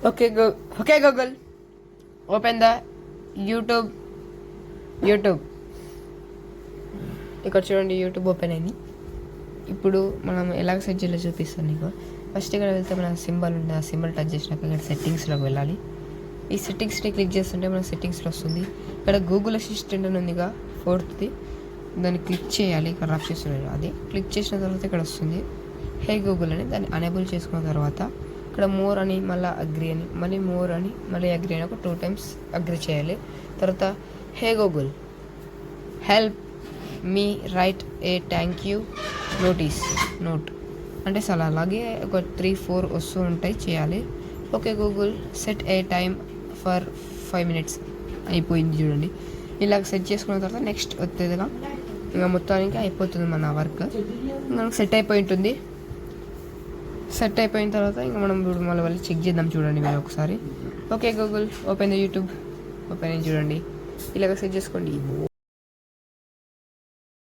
Okay, Google. Open the YouTube. ఇక్కడ చూడండి, YouTube open అయింది. ఇప్పుడు మనం ఎలాగ సెట్ చేయాలో చూపిస్తాను నీకు. ఫస్ట్ ఇక్కడ వెళ్తే మన సింబల్ ఉంది, ఆ సింబల్ టచ్ చేసినాక ఇక్కడ సెట్టింగ్స్లోకి వెళ్ళాలి. ఈ సెట్టింగ్స్ని క్లిక్ చేస్తుంటే మన సెట్టింగ్స్లో వస్తుంది. ఇక్కడ గూగుల్ అసిస్టెంట్ అని ఉందిగా, 4th, దాన్ని క్లిక్ చేయాలి. ఇక్కడ రఫ్ చేస్తున్నాడు, అది క్లిక్ చేసిన తర్వాత ఇక్కడ వస్తుంది హే గూగుల్ అని. దాన్ని అనేబుల్ చేసుకున్న తర్వాత ఇక్కడ మోర్ అని, మళ్ళీ అగ్రి అని, మళ్ళీ మోర్ అని, మళ్ళీ అగ్రి అని ఒక 2 times అగ్రి చేయాలి. తర్వాత హే Google help me right A thank you note అంటే అసలు అలాగే ఒక 3-4 వస్తూ ఉంటాయి, చేయాలి. Okay Google set A time for 5 minutes అయిపోయింది చూడండి. ఇలా సెట్ చేసుకున్న తర్వాత నెక్స్ట్ వచ్చేదిగా ఇంకా మొత్తానికి అయిపోతుంది మన వర్క్. మనకు సెట్ అయిపోయి ఉంటుంది. సెట్ అయిపోయిన తర్వాత ఇంకా మనం మళ్ళీ చెక్ చేద్దాం చూడండి మీరు ఒకసారి. Okay Google open the YouTube, open అయ్యి చూడండి. ఇలాగ సెట్ చేసుకోండి.